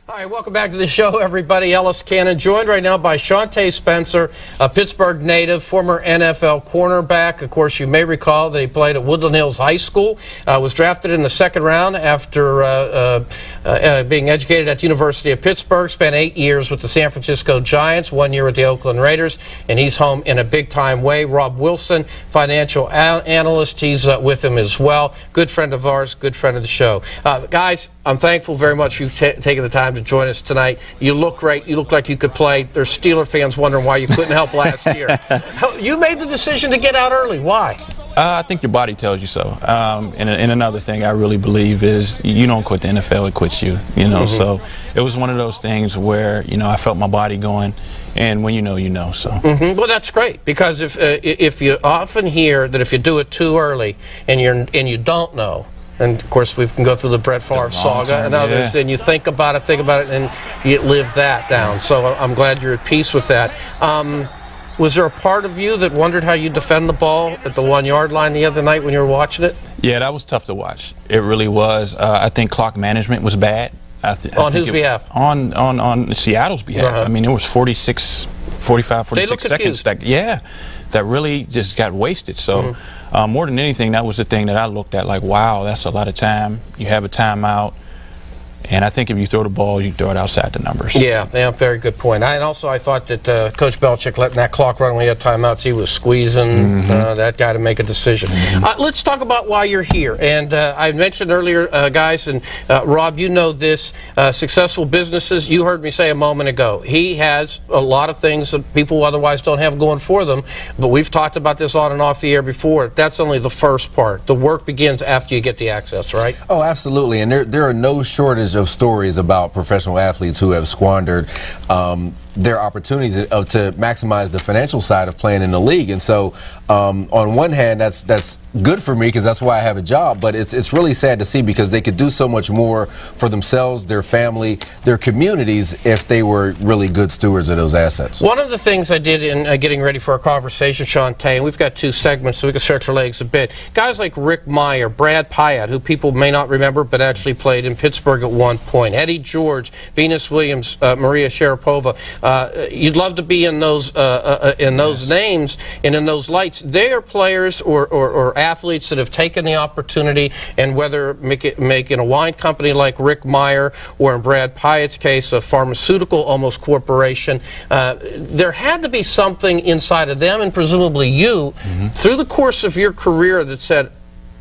All right, welcome back to the show, everybody. Ellis Cannon, joined right now by Shawntae Spencer, a Pittsburgh native, former NFL cornerback. Of course, you may recall that he played at Woodland Hills High School, was drafted in the second round after being educated at the University of Pittsburgh, spent 8 years with the San Francisco Giants, 1 year with the Oakland Raiders, and he's home in a big-time way. Rob Wilson, financial analyst, he's with him as well. Good friend of ours, good friend of the show. Guys, I'm thankful very much you've taken the time to join us tonight. You look great. You look like you could play. There's Steeler fans wondering why you couldn't help last year. You made the decision to get out early. Why? I think your body tells you so. And another thing I really believe is you don't quit the NFL, it quits you. You know, so it was one of those things where, you know, I felt my body going, and when you know, you know. So. Well, that's great, because if you often hear that if you do it too early and you don't know, and of course we can go through the Brett Favre saga and others, and you think about it, and you live that down. So I'm glad you're at peace with that. Was there a part of you that wondered how you defend the ball at the 1 yard line the other night when you were watching it? Yeah, that was tough to watch. It really was. I think clock management was bad. On whose behalf? On Seattle's behalf. I mean, it was 45, 46 seconds. That really just got wasted. So more than anything, that was the thing that I looked at like, wow, that's a lot of time. You have a timeout. And I think if you throw the ball, you throw it outside the numbers. Yeah, very good point. And also, I thought that Coach Belichick letting that clock run when he had timeouts, he was squeezing that guy to make a decision. Let's talk about why you're here. And I mentioned earlier, guys, and Rob, you know this, successful businesses, you heard me say a moment ago, he has a lot of things that people otherwise don't have going for them, but we've talked about this on and off the air before. That's only the first part. The work begins after you get the access, right? Oh, absolutely. And there are no shortage of stories about professional athletes who have squandered their opportunities to maximize the financial side of playing in the league. And so on one hand, that's good for me because that's why I have a job, but it's really sad to see because they could do so much more for themselves, their family, their communities if they were really good stewards of those assets. One of the things I did in getting ready for our conversation, Shawntae, and we've got 2 segments so we can stretch our legs a bit, guys like Rick Meyer, Brad Pyatt, who people may not remember but actually played in Pittsburgh at one point, Eddie George, Venus Williams, Maria Sharapova, you'd love to be in those names and in those lights. They are players or athletes that have taken the opportunity, and whether making a wine company like Rick Meyer or in Brad Pyatt's case a pharmaceutical almost corporation, there had to be something inside of them and presumably you through the course of your career that said,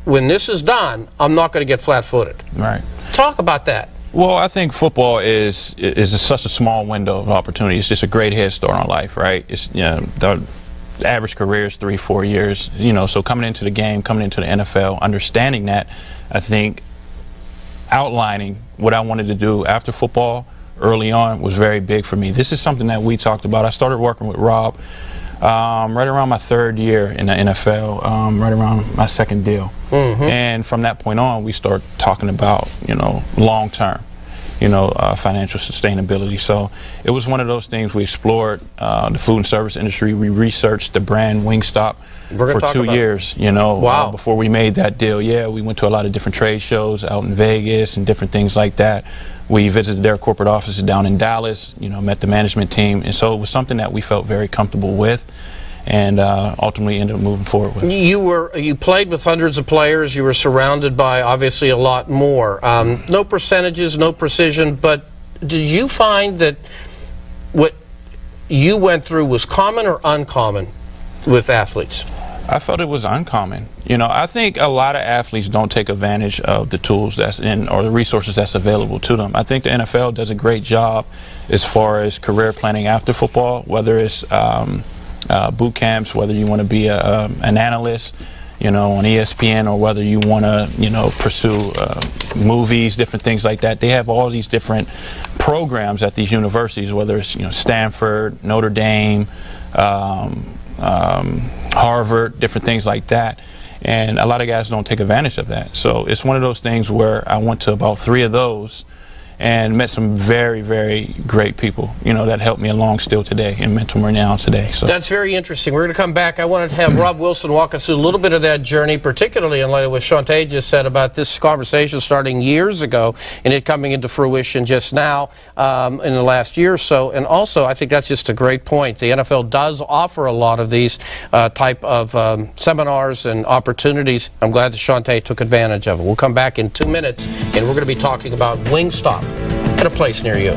when this is done, I'm not going to get flat-footed. Right. Talk about that. Well, I think football is such a small window of opportunity. It's just a great head start on life, right? It's, you know, the average career is 3-4 years, you know, so coming into the game, coming into the NFL, understanding that, I think outlining what I wanted to do after football early on was very big for me. This is something that we talked about. I started working with Rob right around my 3rd year in the NFL, right around my 2nd deal. And from that point on, we start talking about, you know, long term, you know, financial sustainability. So it was one of those things we explored the food and service industry. We researched the brand Wingstop for 2 years, you know, before we made that deal. Yeah, we went to a lot of different trade shows out in Vegas and different things like that. We visited their corporate offices down in Dallas, you know, met the management team. And so it was something that we felt very comfortable with and ultimately ended up moving forward with. You played with hundreds of players. You were surrounded by obviously a lot more. No percentages, no precision, but did you find that what you went through was common or uncommon with athletes? I felt it was uncommon. You know, I think a lot of athletes don't take advantage of the tools that's in or the resources that's available to them. I think the NFL does a great job as far as career planning after football, whether it's boot camps, whether you want to be an analyst, you know, on ESPN, or whether you want to, you know, pursue movies, different things like that. They have all these different programs at these universities, whether it's, you know, Stanford, Notre Dame, Harvard, different things like that. And a lot of guys don't take advantage of that. So it's one of those things where I went to about 3 of those, and met some very, very great people, you know, that helped me along still today and mentor me now today. So that's very interesting. We're going to come back. I wanted to have Rob Wilson walk us through a little bit of that journey, particularly in light of what Shawntae just said about this conversation starting years ago and it coming into fruition just now in the last year or so. And also, I think that's just a great point. The NFL does offer a lot of these type of seminars and opportunities. I'm glad that Shawntae took advantage of it. We'll come back in 2 minutes, and we're going to be talking about Wingstop at a place near you.